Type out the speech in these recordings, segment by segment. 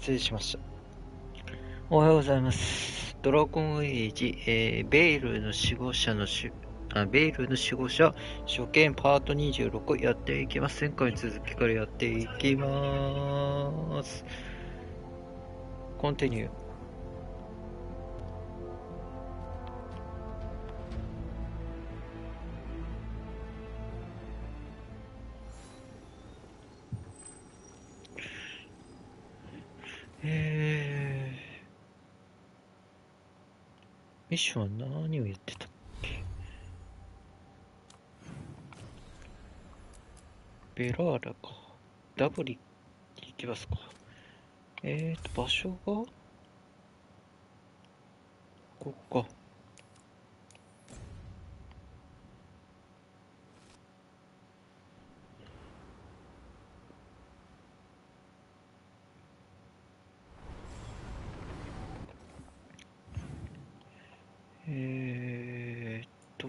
失礼しました。おはようございます。ドラゴンエイジ、ベイルの守護者初見パート26やっていきます。前回に続きからやっていきます。コンティニュー。ミッションは何を言ってたっけ？ベラーラか。ダブリ行きますか。場所がここか。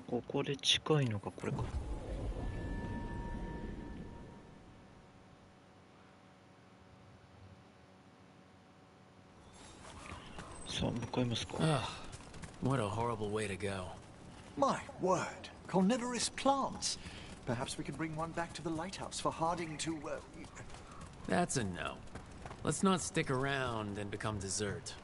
ここで近いのがこれか。さあ、向かいますか。What a horrible way to go. My word, carnivorous plants. Perhaps we can bring one back to the lighthouse for Harding to... That's a no. Let's not stick around and become dessert.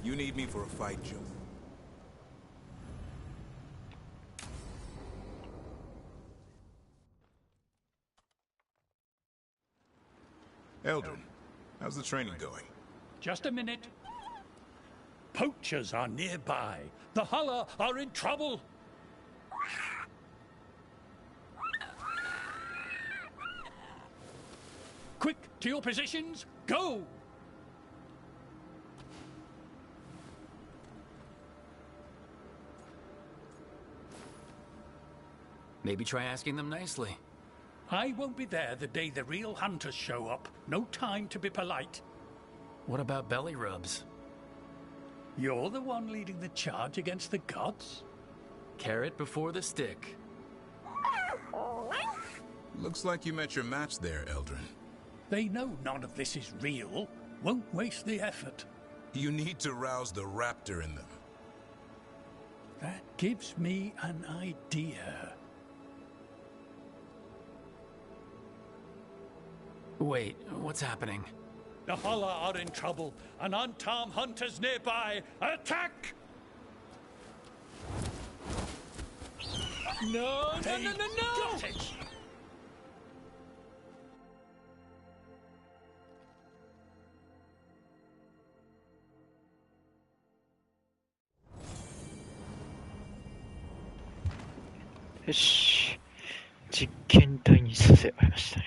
You need me for a fight, Joe. Eldrin, how's the training going? Just a minute. Poachers are nearby. The Hulla are in trouble. Quick, to your positions. Go! Maybe try asking them nicely. I won't be there the day the real hunters show up. No time to be polite. What about belly rubs? You're the one leading the charge against the gods? Carrot before the stick. Looks like you met your match there, Eldrin. They know none of this is real. Won't waste the effort. You need to rouse the raptor in them. That gives me an idea. Wait, what's happening? The Hulla are in trouble, and unarmed hunters nearby. Attack! No! Got it! Yes. よし。実験台にさせましたね。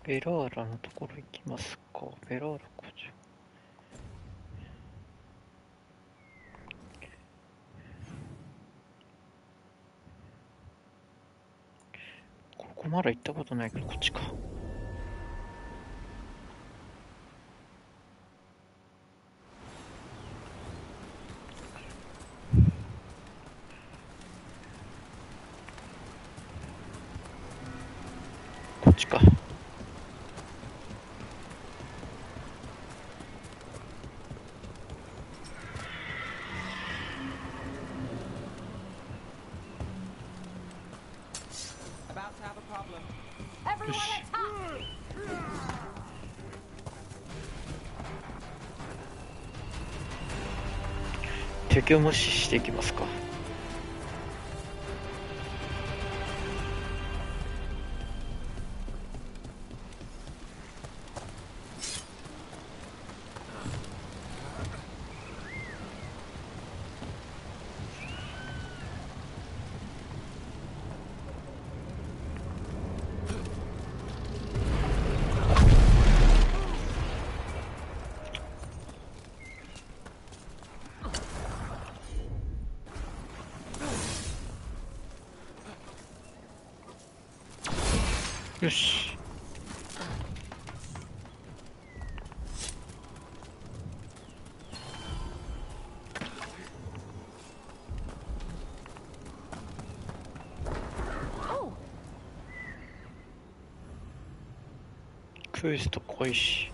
ベラーラのところ行きますか。ベラーラこっち。ここまだ行ったことないけどこっちか。こっちか。よし。敵を無視していきますか。よし。クエスト開始。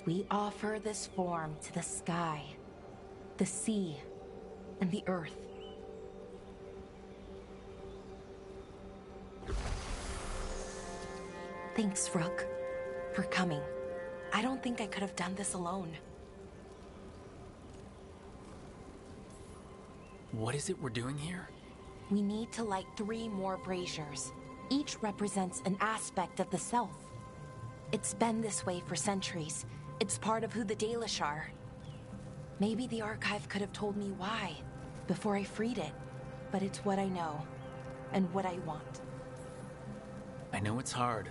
We offer this form to the sky, the sea, and the earth. Thanks, Rook, for coming. I don't think I could have done this alone. What is it we're doing here? We need to light 3 more braziers. Each represents an aspect of the self. It's been this way for centuries. It's part of who the Dalish are. Maybe the archive could have told me why before I freed it, but it's what I know and what I want. I know it's hard,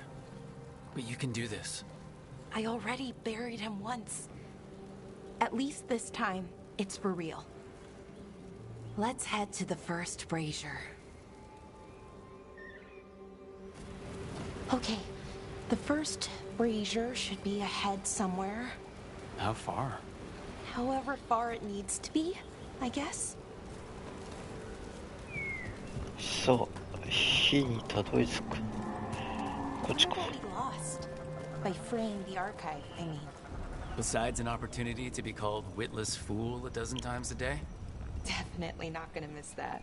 but you can do this. I already buried him once. At least this time, it's for real. Let's head to the first brazier. Okay, the first brazier should be ahead somewhere. How far? However far it needs to be, I guess. さあ、火にたどり着く。こっちか。 What we lost by freeing the archive, I mean. Besides an opportunity to be called witless fool a dozen times a day? Definitely not gonna miss that.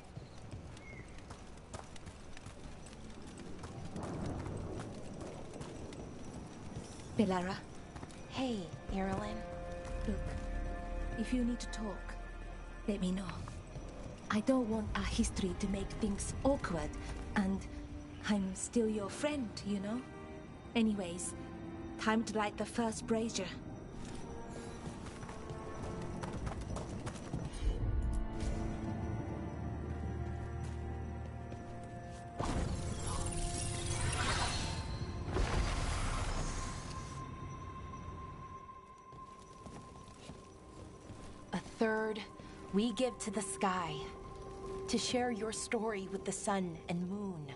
Belara, Hey, Erilyn. look, if you need to talk, let me know. I don't want our history to make things awkward, and I'm still your friend, you know? Anyways, time to light the first brazier. A third we give to the sky to share your story with the sun and moon.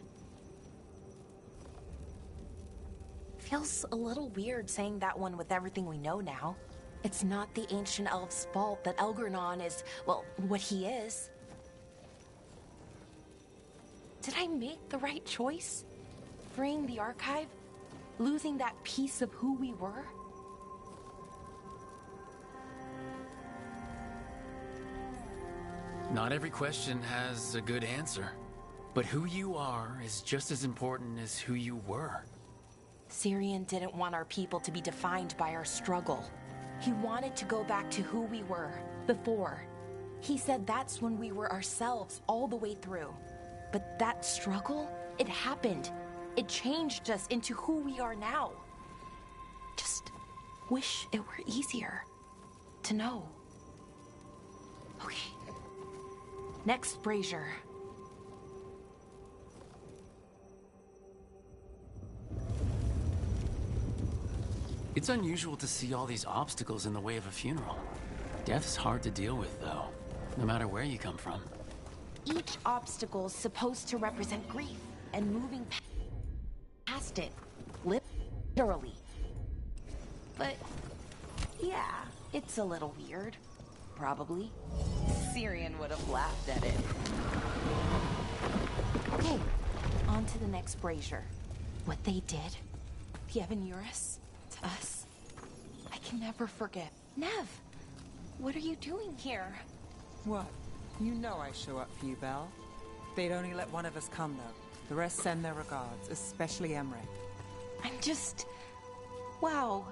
Feels a little weird saying that one with everything we know now. It's not the ancient elf's fault that Elgernon is, well, what he is. Did I make the right choice? Freeing the archive? Losing that piece of who we were? Not every question has a good answer. But who you are is just as important as who you were. Syrian didn't want our people to be defined by our struggle. He wanted to go back to who we were, before. He said that's when we were ourselves all the way through. But that struggle, it happened. It changed us into who we are now. Just wish it were easier to know. Okay. Next brazier. It's unusual to see all these obstacles in the way of a funeral. Death's hard to deal with, though, no matter where you come from. Each obstacle's supposed to represent grief and moving past it. Literally. But, yeah, it's a little weird. Probably. Syrian would have laughed at it. Okay, on to the next brazier. What they did, the Evanurus, to us, I can never forget. Nev, what are you doing here? What? You know I show up for you, Belle. They'd only let one of us come, though. The rest send their regards, especially Emre. I'm just... Wow.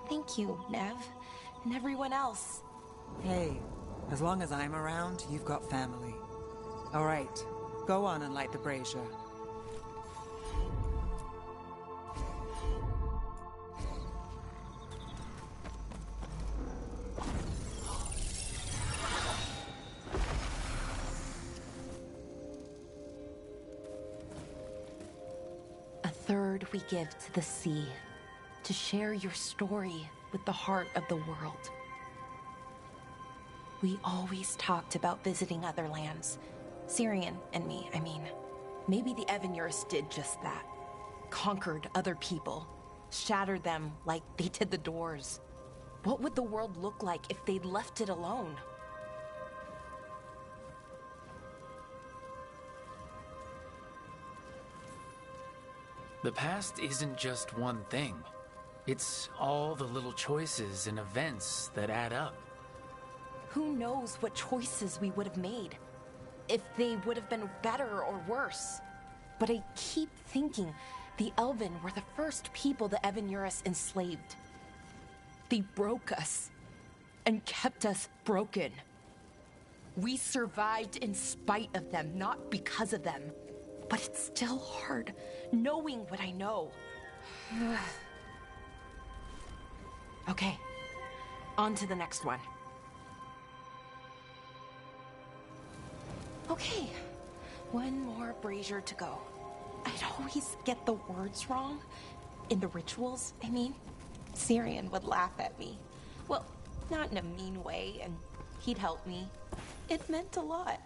Thank you, Nev. And everyone else. Hey, as long as I'm around, you've got family. All right, go on and light the brazier. A third we give to the sea, to share your story with the heart of the world. We always talked about visiting other lands. Syrian and me, I mean. Maybe the Evanurus did just that. Conquered other people. Shattered them like they did the doors. What would the world look like if they'd left it alone? The past isn't just one thing. It's all the little choices and events that add up. Who knows what choices we would have made? If they would have been better or worse. But I keep thinking the Elven were the first people the Evanuris enslaved. They broke us and kept us broken. We survived in spite of them, not because of them. But it's still hard, knowing what I know. Okay, on to the next one. Okay, one more brazier to go. I'd always get the words wrong. In the rituals, I mean. Syrian would laugh at me. Well, not in a mean way, and he'd help me. It meant a lot.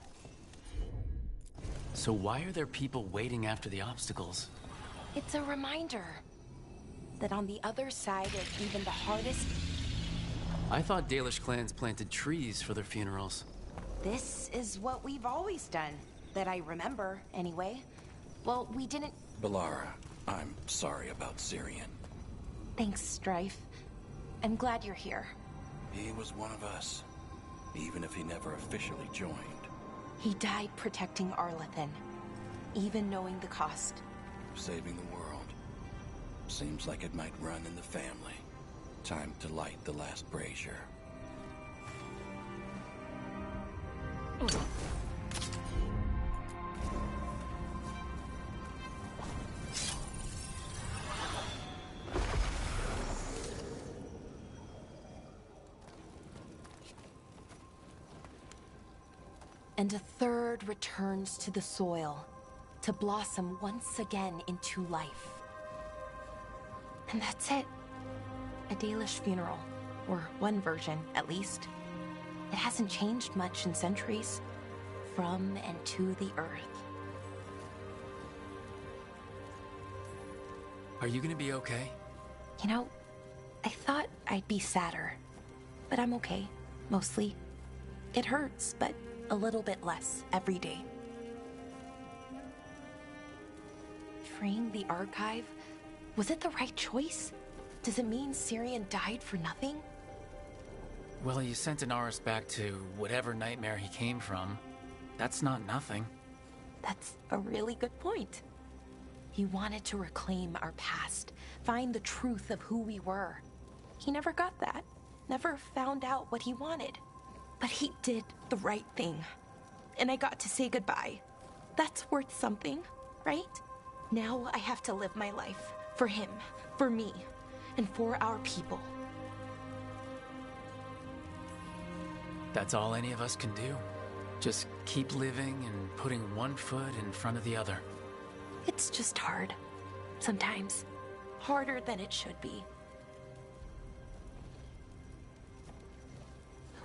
So why are there people waiting after the obstacles? It's a reminder that on the other side of even the hardest... I thought Dalish clans planted trees for their funerals. This is what we've always done. That I remember, anyway. Well, we didn't... Balara, I'm sorry about Syrian. Thanks, Strife. I'm glad you're here. He was one of us, even if he never officially joined. He died protecting Arlathan, even knowing the cost. Saving the world. Seems like it might run in the family. Time to light the last brazier. And a third returns to the soil, to blossom once again into life. And that's it. A Dalish funeral, or one version, at least. It hasn't changed much in centuries, from and to the earth. Are you gonna be okay? You know, I thought I'd be sadder, but I'm okay, mostly. It hurts, but a little bit less every day. Freeing the archive? Was it the right choice? Does it mean Syrian died for nothing? Well, you sent Inaris back to whatever nightmare he came from. That's not nothing. That's a really good point. He wanted to reclaim our past, find the truth of who we were. He never got that, never found out what he wanted. But he did the right thing. And I got to say goodbye. That's worth something, right? Now I have to live my life. For him, for me, and for our people. That's all any of us can do. Just keep living and putting one foot in front of the other. It's just hard. Sometimes. Harder than it should be.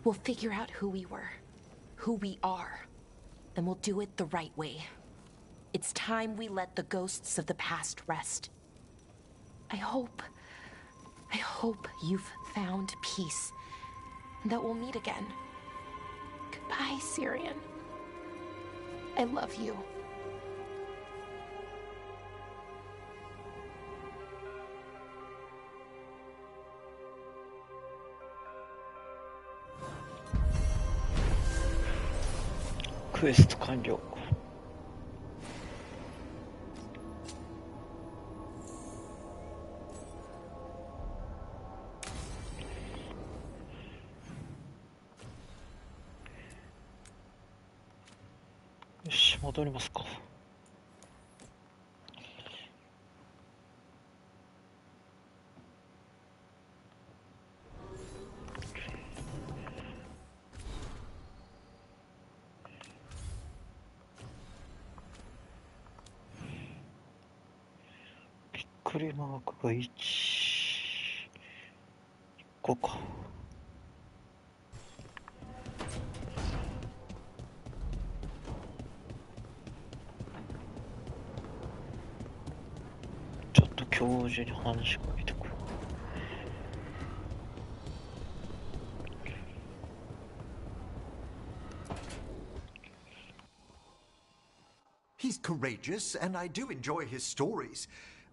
We'll figure out who we were, who we are, and we'll do it the right way. It's time we let the ghosts of the past rest. I hope you've found peace, and that we'll meet again. Goodbye, Syrian. I love you. Quest 完了。よし、戻りますか。びっくりマークが1個か。教授に話しかけてくる。He's courageous, and I do enjoy his stories.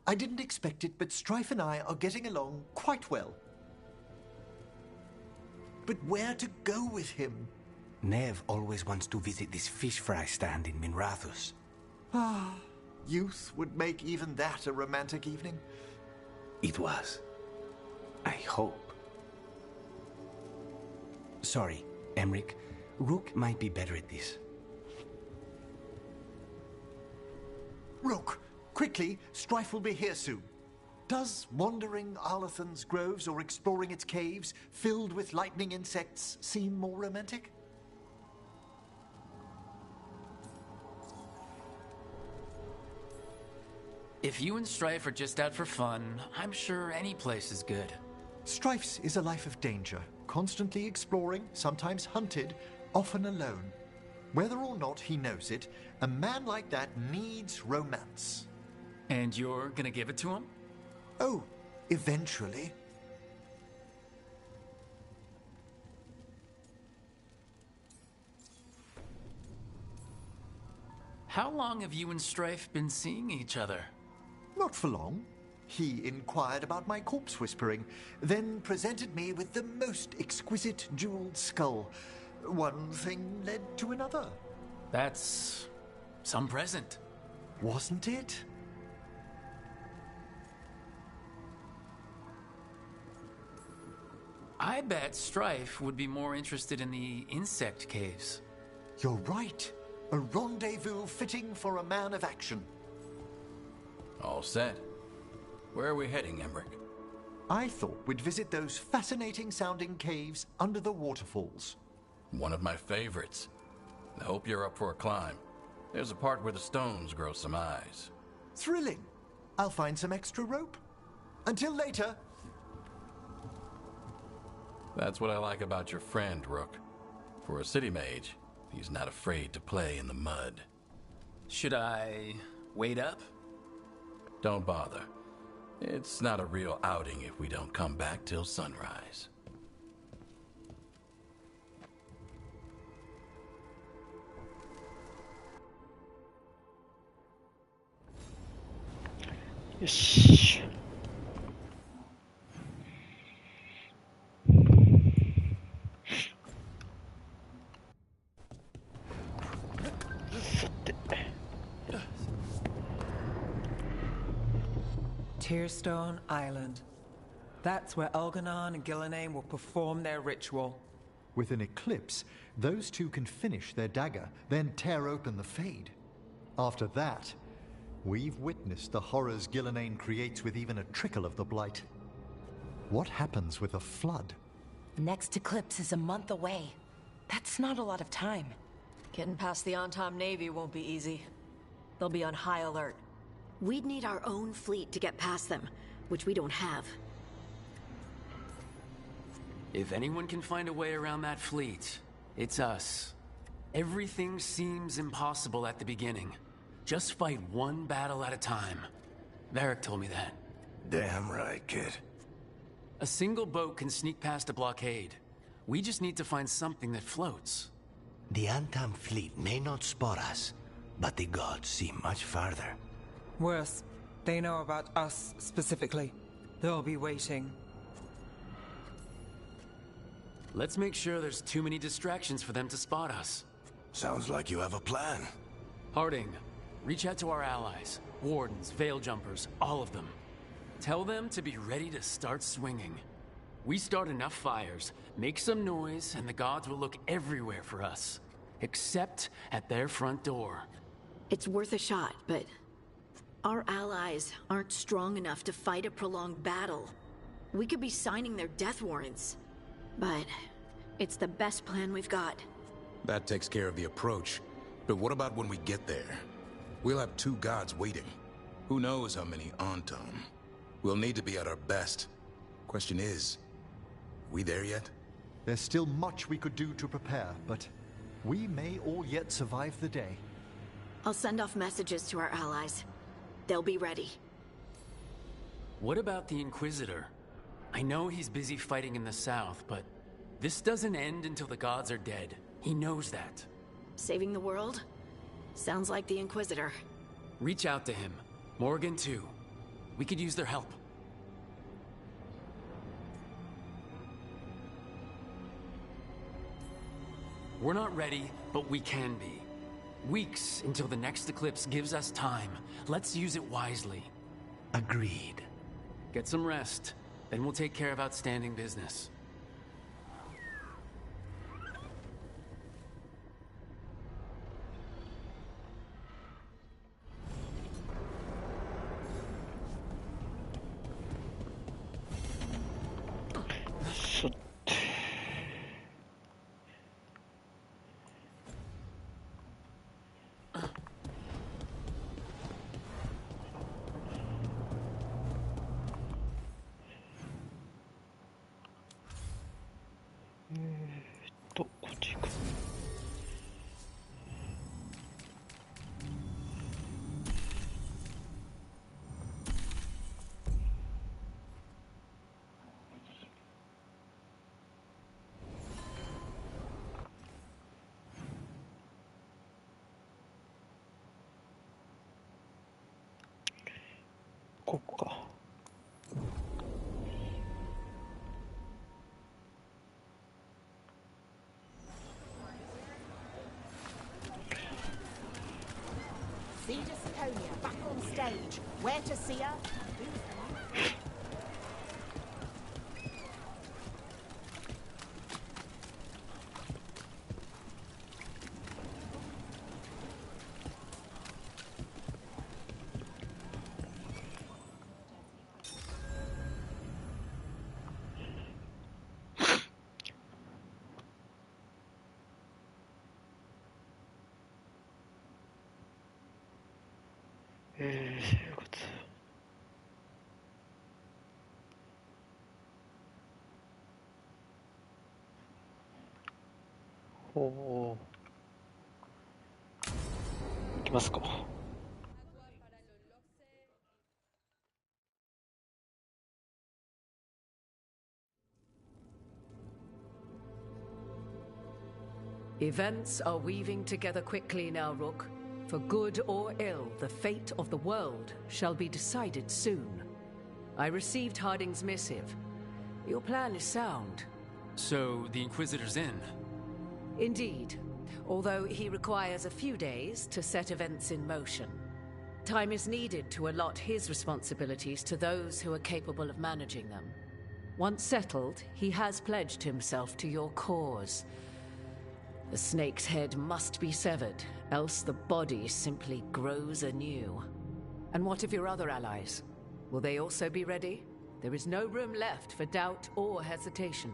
I didn't expect it, but Strife and I are getting along quite well. But where to go with him? Nev always wants to visit this fish fry stand in Minrathus. Ah, youth would make even that a romantic evening. It was. I hope. Sorry, Emric. Rook might be better at this. Rook, quickly, Strife will be here soon. Does wandering Arlathan's groves or exploring its caves, filled with lightning insects, seem more romantic? If you and Strife are just out for fun, I'm sure any place is good. Strife's is a life of danger, constantly exploring, sometimes hunted, often alone. Whether or not he knows it, a man like that needs romance. And you're gonna give it to him? Oh, eventually. How long have you and Strife been seeing each other? Not for long. He inquired about my corpse whispering, then presented me with the most exquisite jeweled skull. One thing led to another. That's some present. Wasn't it? I bet Strife would be more interested in the insect caves. You're right. A rendezvous fitting for a man of action. All set. Where are we heading, Emric? I thought we'd visit those fascinating-sounding caves under the waterfalls. One of my favorites. I hope you're up for a climb. There's a part where the stones grow some eyes. Thrilling. I'll find some extra rope. Until later. That's what I like about your friend, Rook. For a city mage, he's not afraid to play in the mud. Should I wait up? Don't bother. It's not a real outing if we don't come back till sunrise. Yes. Tearstone Island. That's where Elganon and Gillenane will perform their ritual. With an eclipse, those two can finish their dagger, then tear open the Fade. After that, we've witnessed the horrors Gillenane creates with even a trickle of the Blight. What happens with a flood? Next eclipse is a month away. That's not a lot of time. Getting past the Antom Navy won't be easy. They'll be on high alert. We'd need our own fleet to get past them, which we don't have. If anyone can find a way around that fleet, it's us. Everything seems impossible at the beginning. Just fight one battle at a time. Varric told me that. Damn right, kid. A single boat can sneak past a blockade. We just need to find something that floats. The Antam fleet may not spot us, but the gods see much farther. Worse, they know about us specifically. They'll be waiting. Let's make sure there's too many distractions for them to spot us. Sounds like you have a plan. Harding, reach out to our allies. Wardens, Veil Jumpers, all of them. Tell them to be ready to start swinging. We start enough fires, make some noise, and the gods will look everywhere for us. Except at their front door. It's worth a shot, but our allies aren't strong enough to fight a prolonged battle. We could be signing their death warrants. But it's the best plan we've got. That takes care of the approach. But what about when we get there? We'll have two gods waiting. Who knows how many Antom? We'll need to be at our best. Question is, we there yet? There's still much we could do to prepare, but we may all yet survive the day. I'll send off messages to our allies. They'll be ready. What about the Inquisitor? I know he's busy fighting in the south, but this doesn't end until the gods are dead. He knows that. Saving the world? Sounds like the Inquisitor. Reach out to him. Morgan, too. We could use their help. We're not ready, but we can be. Weeks until the next eclipse gives us time. Let's use it wisely. Agreed. Get some rest, then we'll take care of outstanding business.ここか。Cedar Saconia back on stage. Where to see her?生活。ほう。行きますか。Events are weaving together quickly now, Rook. For good or ill, the fate of the world shall be decided soon. I received Harding's missive. Your plan is sound. So, the Inquisitor's in? Indeed, although he requires a few days to set events in motion. Time is needed to allot his responsibilities to those who are capable of managing them. Once settled, he has pledged himself to your cause. The snake's head must be severed, else the body simply grows anew. And what of your other allies? Will they also be ready? There is no room left for doubt or hesitation.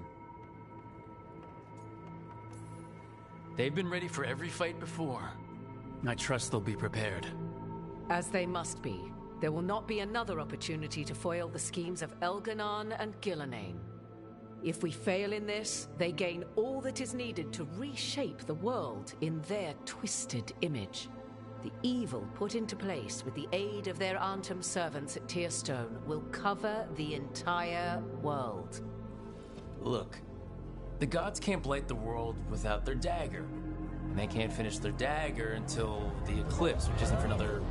They've been ready for every fight before. I trust they'll be prepared. As they must be. There will not be another opportunity to foil the schemes of Elganon and Gillenane. If we fail in this, they gain all that is needed to reshape the world in their twisted image. The evil put into place with the aid of their Arnhem servants at Tearstone will cover the entire world. Look, the gods can't blight the world without their dagger. And they can't finish their dagger until the eclipse, which isn't for another...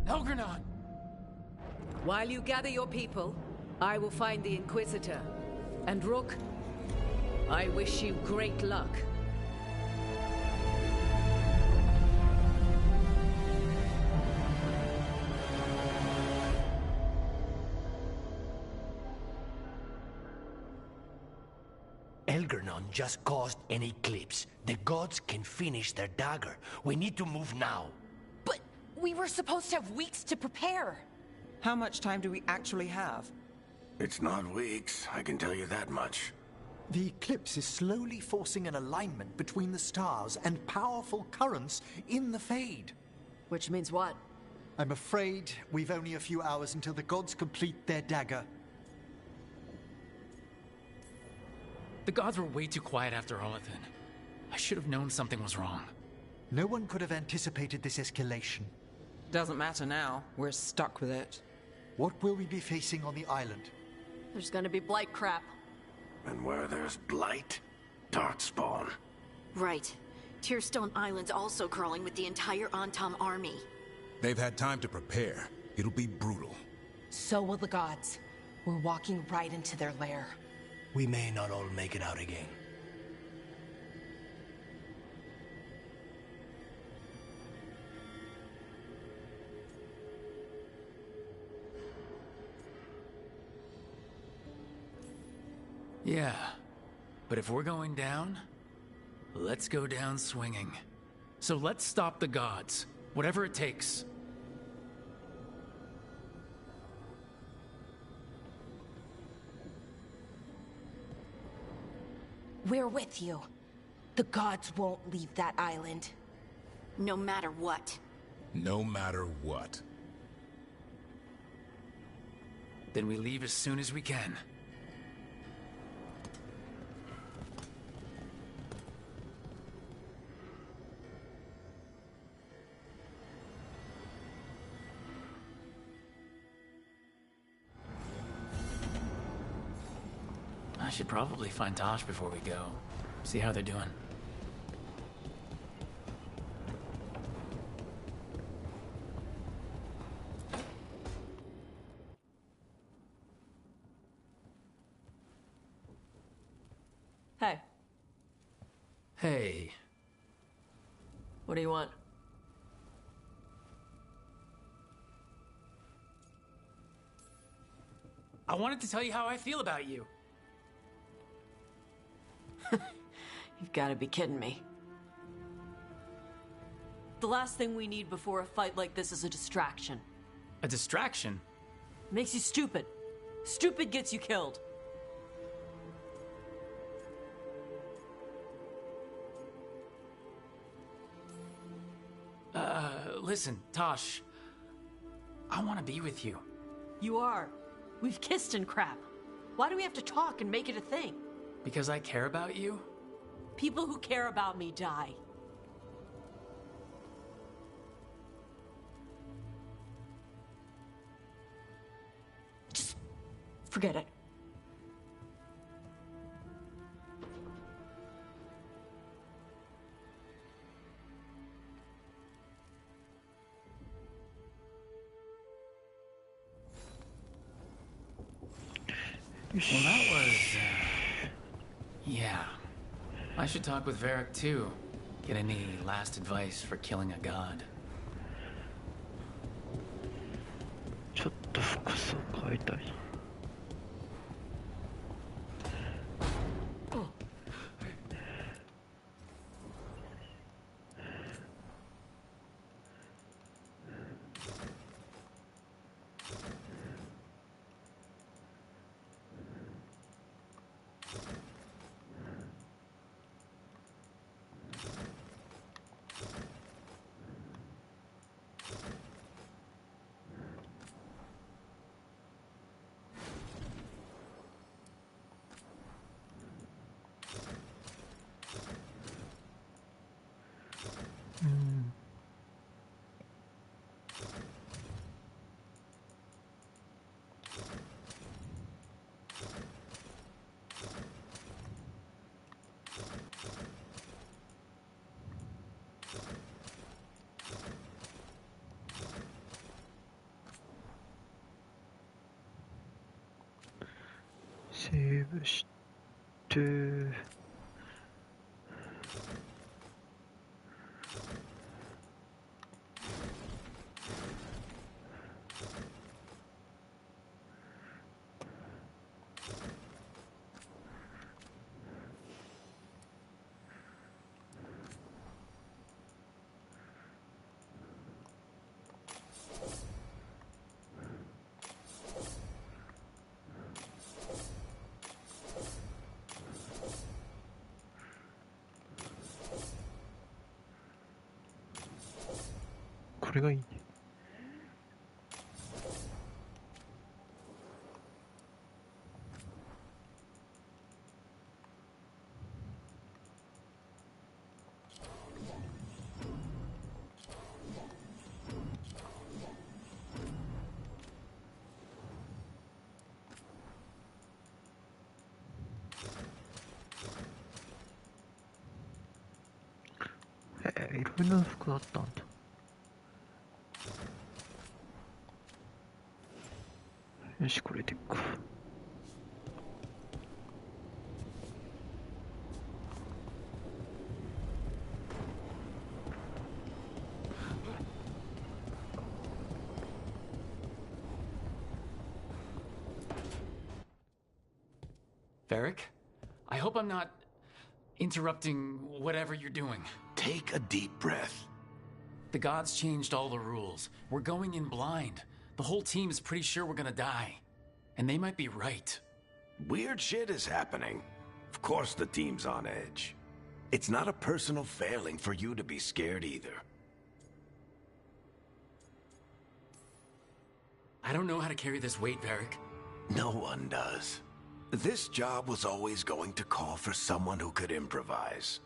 Elganon! While you gather your people, I will find the Inquisitor. And Rook, I wish you great luck. Elgernon just caused an eclipse. The gods can finish their dagger. We need to move now. But we were supposed to have weeks to prepare. How much time do we actually have? It's not weeks, I can tell you that much. The eclipse is slowly forcing an alignment between the stars and powerful currents in the Fade. Which means what? I'm afraid we've only a few hours until the gods complete their dagger. The gods were way too quiet after Olathan. I should have known something was wrong. No one could have anticipated this escalation. Doesn't matter now. We're stuck with it. What will we be facing on the island? There's gonna be blight crap. And where there's blight, darkspawn. Right. Tearstone Island's also crawling with the entire Antam army. They've had time to prepare. It'll be brutal. So will the gods. We're walking right into their lair. We may not all make it out again. Yeah, but if we're going down, let's go down swinging. So let's stop the gods, whatever it takes. We're with you. The gods won't leave that island. No matter what. No matter what. Then we leave as soon as we can. I should probably find Tosh before we go. See how they're doing. Hey. Hey. What do you want? I wanted to tell you how I feel about you. You've got to be kidding me. The last thing we need before a fight like this is a distraction. A distraction? Makes you stupid. Stupid gets you killed. Listen, Tosh. I want to be with you. You are. We've kissed and crap. Why do we have to talk and make it a thing? Because I care about you? People who care about me die. Just forget it. Well, that was... yeah. I should talk with Varric, too. Get any last advice for killing a god. ちょっと服装変えたい。セーブして。れがいいね。いろいろな服あったんだ。よし、これでいくか。Varric, I hope I'm not interrupting whatever you're doing. Take a deep breath. The gods changed all the rules. We're going in blind. The whole team is pretty sure we're gonna die. And they might be right. Weird shit is happening. Of course the team's on edge. It's not a personal failing for you to be scared either. I don't know how to carry this weight, Varric. No one does. This job was always going to call for someone who could improvise.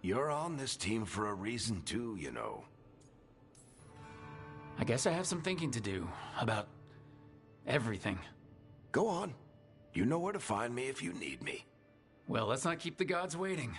You're on this team for a reason too, you know. I guess I have some thinking to do about everything. Go on. You know where to find me if you need me. Well, let's not keep the gods waiting.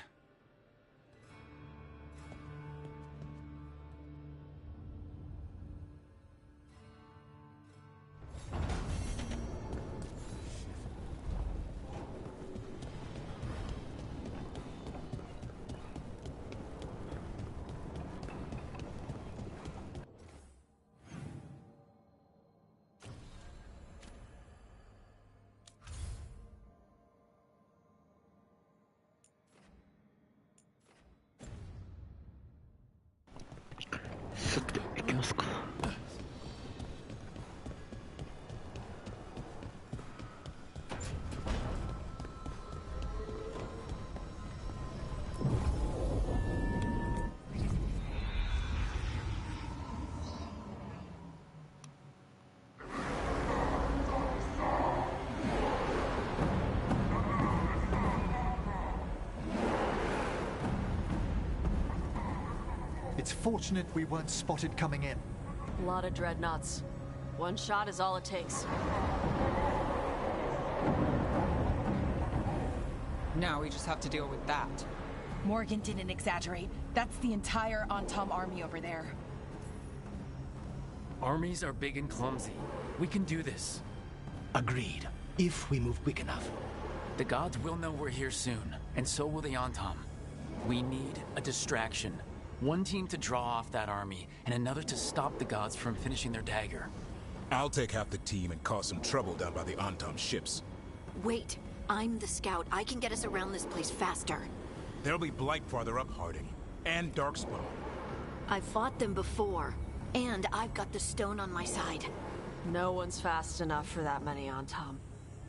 It's fortunate we weren't spotted coming in. A lot of dreadnoughts. One shot is all it takes. Now we just have to deal with that. Morgan didn't exaggerate. That's the entire Antom army over there. Armies are big and clumsy. We can do this. Agreed. If we move quick enough. The gods will know we're here soon, and so will the Antom. We need a distraction. One team to draw off that army, and another to stop the gods from finishing their dagger. I'll take half the team and cause some trouble down by the Antom ships. Wait, I'm the scout. I can get us around this place faster. There'll be Blight farther up, Harding. And Darkspawn. I've fought them before, and I've got the stone on my side. No one's fast enough for that many on Tom.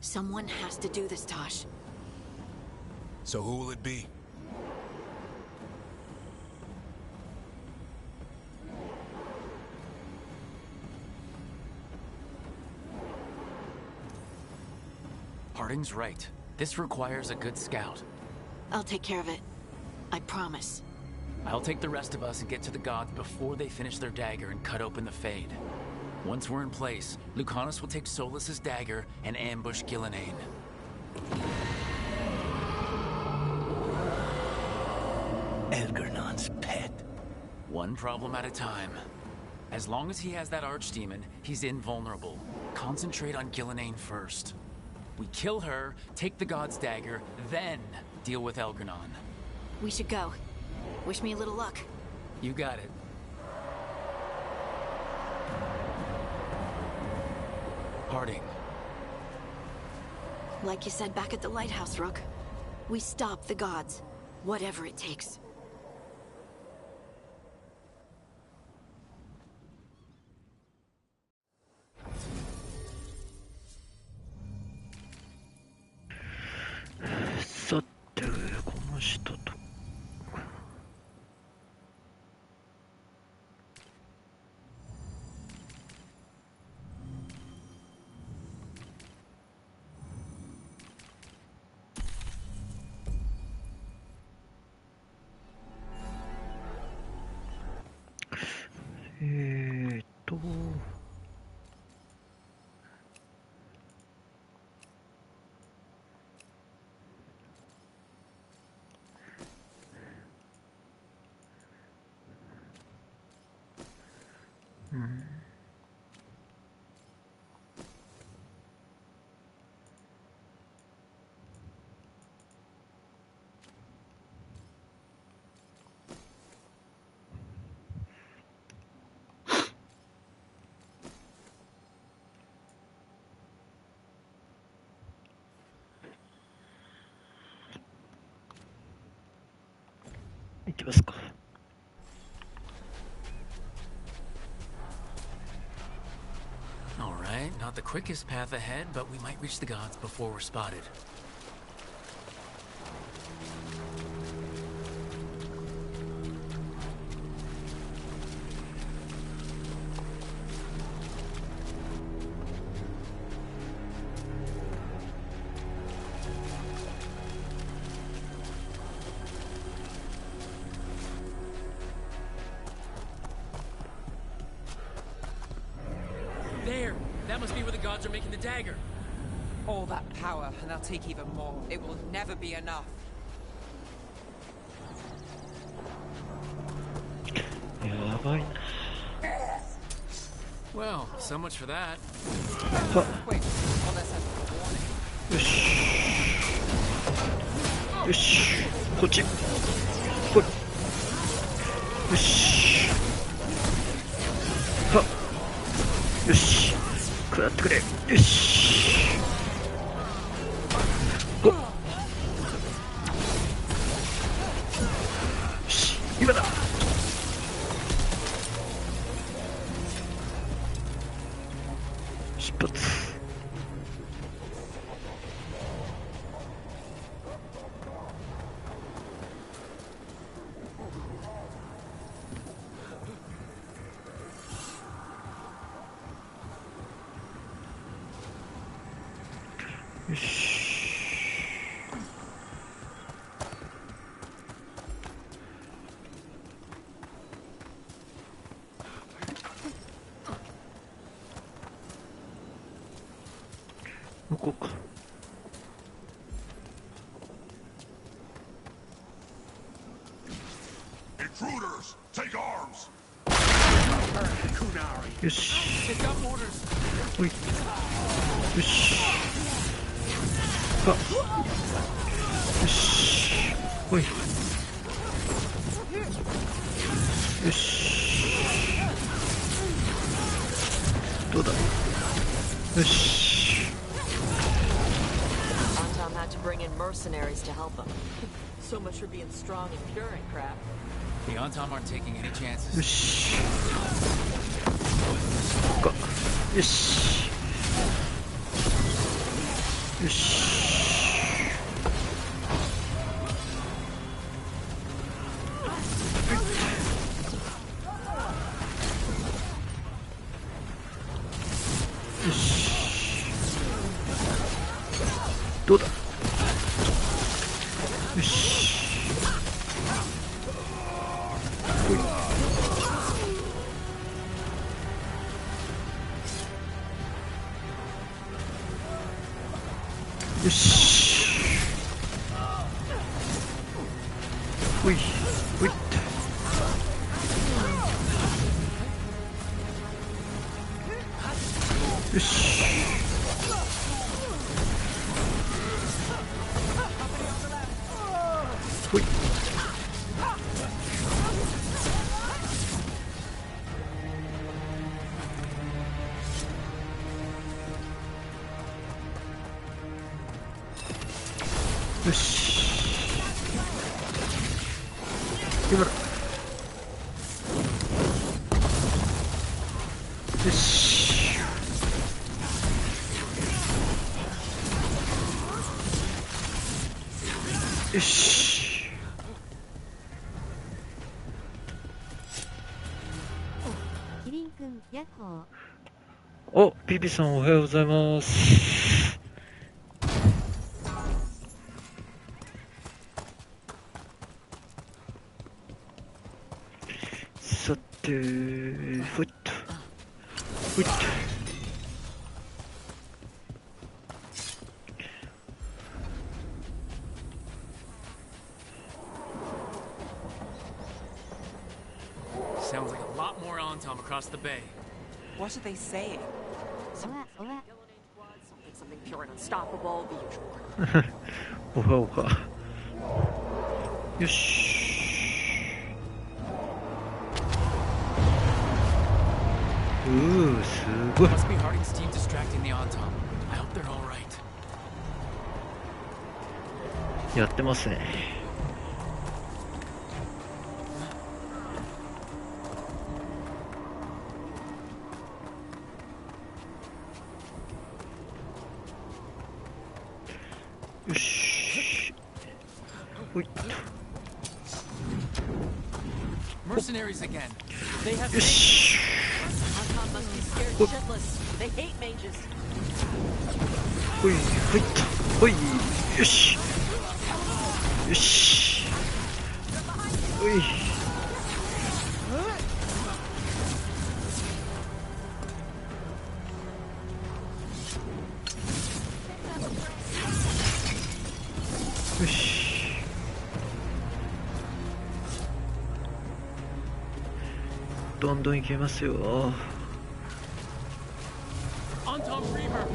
Someone has to do this, Tosh. So who will it be? Harding's right. This requires a good scout. I'll take care of it. I promise. I'll take the rest of us and get to the gods before they finish their dagger and cut open the Fade. Once we're in place, Lucanus will take Solus's dagger and ambush Gillenane. Elgernon's pet. One problem at a time. As long as he has that archdemon, he's invulnerable. Concentrate on Gillenane first. We kill her, take the god's dagger, then deal with Elgernon. We should go. Wish me a little luck. You got it. Harding. Like you said back at the lighthouse, Rook. We stop the gods. Whatever it takes. えーっと行きますか。All right, not the quickest path ahead, but we might reach the gods before we're spotted. There! That must be where the gods are making the dagger. All that power, and they'll take even more. It will never be enough. Well, so much for that. Quick, all this has a warning. よしよし、こっち来い。よしはっ、よし食らってくれ。よしおっ、よし今だ。出発。よし向こうか。Intruders, take arms. よしおい、よしはっ、よしおい、よしどうだ。よしAnton had to bring in mercenaries to help him. So much for being strong and pure and crap. The Antom aren't taking any chances. よしこうか。よしよしよしどうだ。よしほいよしほいほいっと。よしほいよし今だ。よしよしキリンくん、ヤッホー。お、ビビさんおはようございます。ささて、ふっとふっと。Sounds like a lot more Antom across the bay. What are they saying? Something pure and unstoppable, the usual. おはおは。よし。すごい。Must be Harding's team distracting the Antom. I hope they're all right. やってますね。よし。ほい。Mercenaries again. They have よし。Antom must be scared shitless. They hate mages. ほいほいっとほい。よしよし。ほい。よし。どんどんいけますよ。Antom Reaver.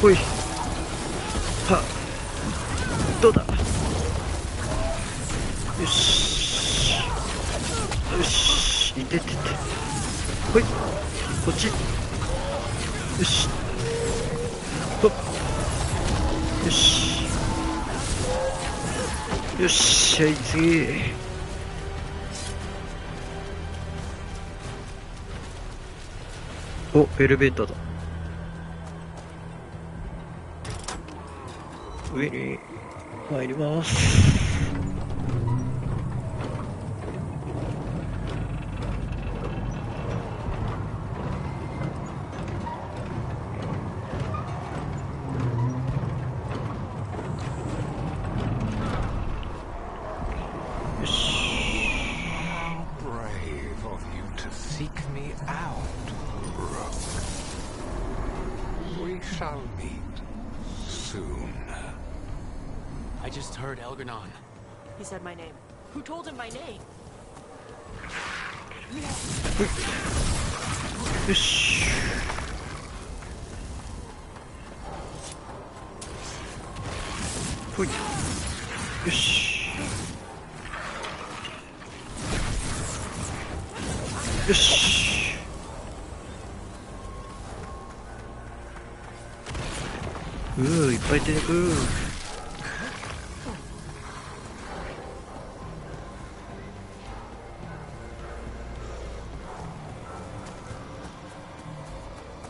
ほい。は。どうだ。よし。よし。いててて。ほい。こっち。よし。ほっ。よし。よし。はい、次。お、エレベーターだ。上に参ります。よし。Brave of you to seek me out, Rook. We shall meet soon. I just heard Elganon. He said my name. Who told him my name? よし。ほい。よし。よし。いっぱい出てくる。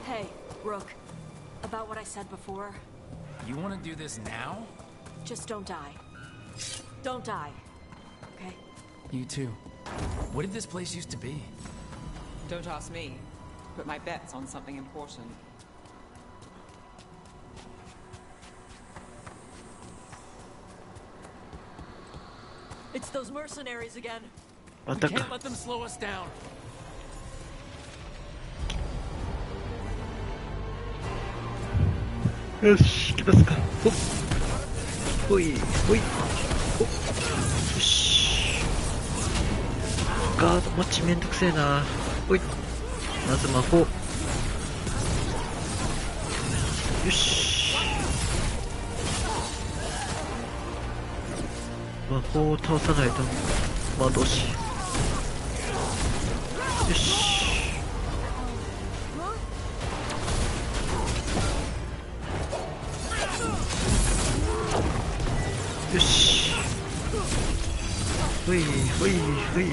Hey, Rook. About what I said before, You want to do this now? just don't die. Don't die. Okay? You too. What did this place used to be? Don't ask me. Put my bets on something important. It's those mercenaries again.ま We たか。 can't let them slow us down. よし、行きますか。ほっ。ほい、ほい。ほっ。よし。ガードマッチめんどくせえな。ほい。まず魔法。よし。魔法を倒さないと魔導士。よし。よし。ほいほいほい。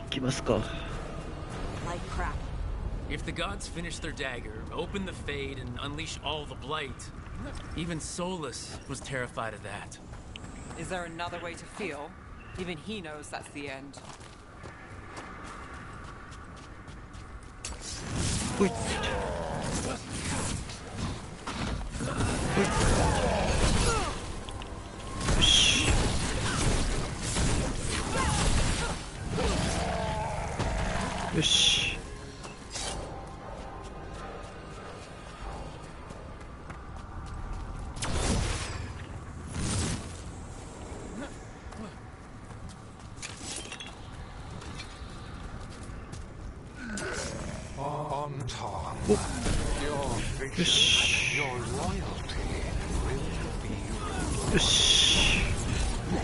行きますか。 Like crap. If the gods finish their dagger, open the fade, and unleash all the blight, even Solus was terrified of that. Is there another way to feel? Even he knows that's the end. ほい。よし。よし。よし。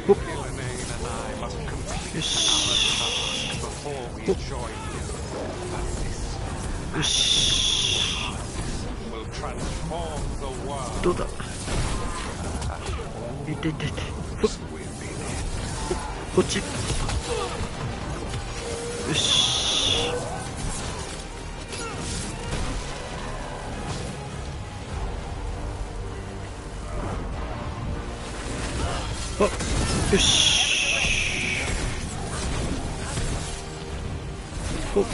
ほっ。よし。ほっ。よし。どうだ。いていていて。ほっ。こっち。よし。あ、よし。ほっ。よ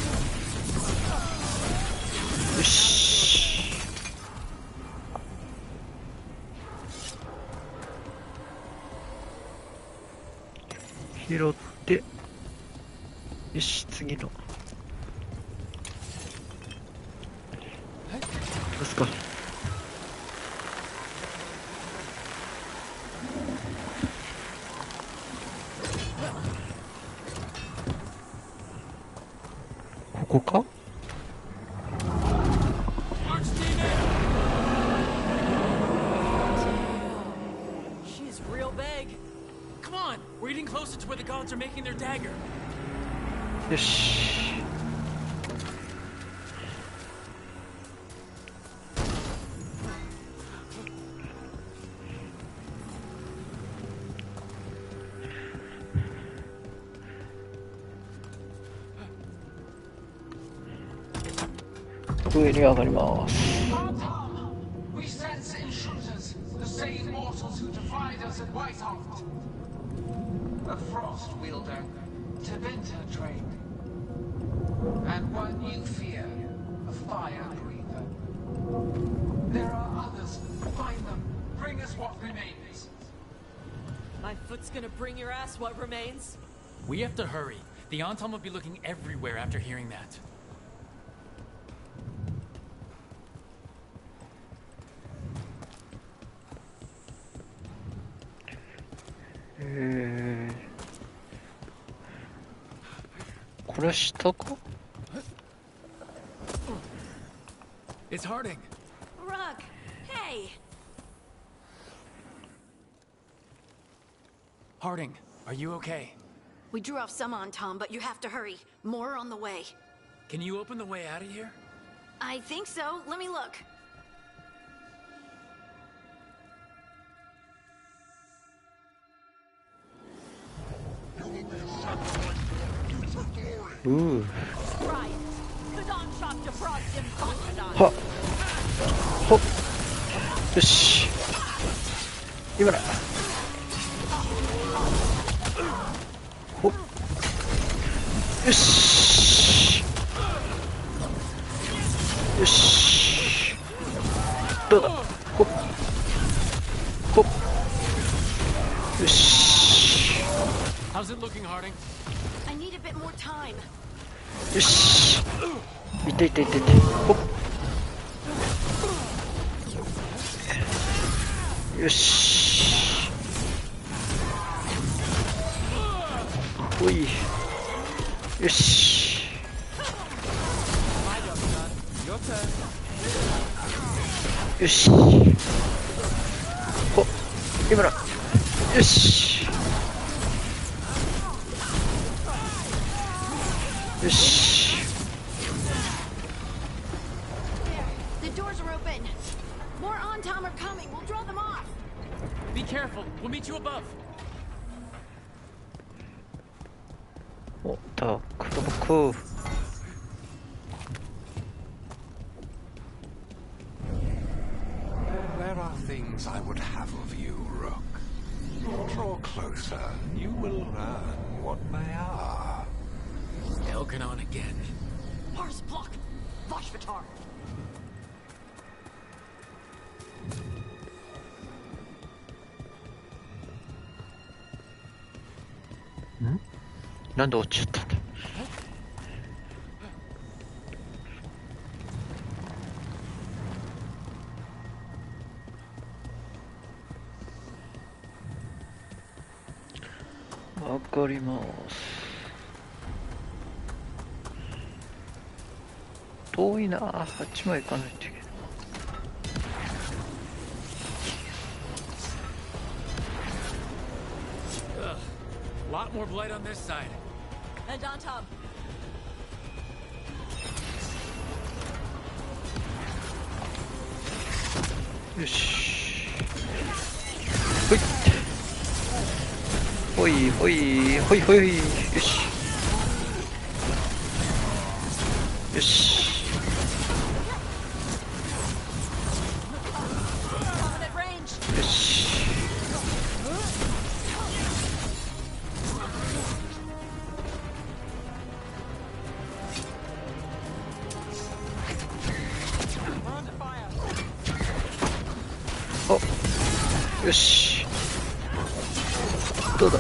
し。拾って、よし、次の。出すか。ここか？ She's real big. Come on, we're getting closer to where the gods are making their dagger. よし。上に上がります。We sense intruders, the same mortals who defied us at Whitehoft. A frost wielder, Tabinta trained, and one you fear, a fire breather. There are others. Find them. Bring us what remains. My foot's gonna bring your ass what remains? We have to hurry. The Anton will be looking everywhere after hearing that. It's Harding. Rug, hey. Harding, are you okay? We drew off some on Tom, but you have to hurry. More on the way. Can you open the way out of here? I think so. Let me look. Ooh. Ha. Hop. よし。今だ。ほっ。よし。よし。どうだ。ほっ。ほっ。よし。How's it looking, Harding? I need a bit more time. よし。いていていていて。ほっ。よし。おい。よし。よし。ほっ。今だ。よし。よし。The doors are open. More on Tom are coming. We'll draw them off. Be careful. We'll meet you above. お、たくろく。There are things I would have of you, Rook. Draw closer. You will learn what they are. Elkanon again. Mars block! Vashvatar! ん？なんで落ちちゃったんだ。わかります。遠いな、あっちまで行かないといけない。Lot more blight on this side. And on top. よし。ほい。ほい。よし。よし。よし。よし。どうだ。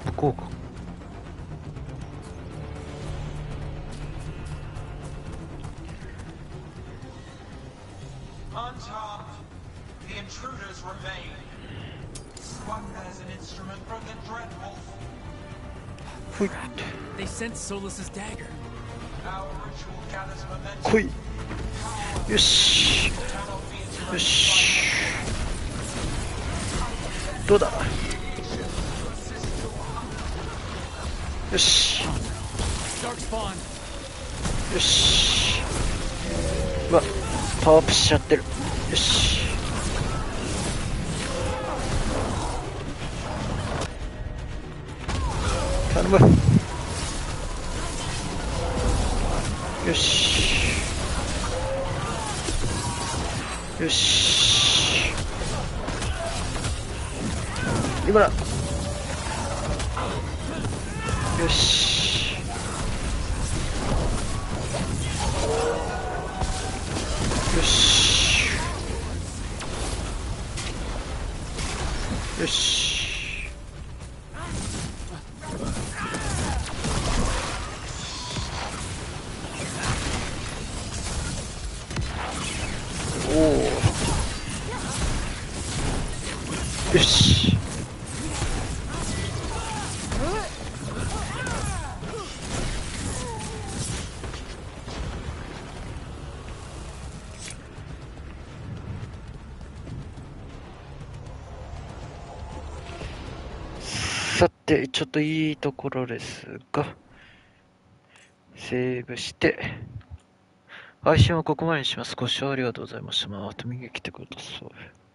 向こうか。On top, the intruders remain. One has an instrument from the Dreadwolf. They sense Solus's dagger. Our ritual gathers momentum. 来い。よし。よし。どうだ。よし。よし。うわ、パワーアップしちゃってる。よし。頼む。よし。よし。今だ。よし。よし。よし。おお。よし。さて、ちょっといいところですが、セーブして、配信はここまでにします。ご視聴ありがとうございました。また見に来てください。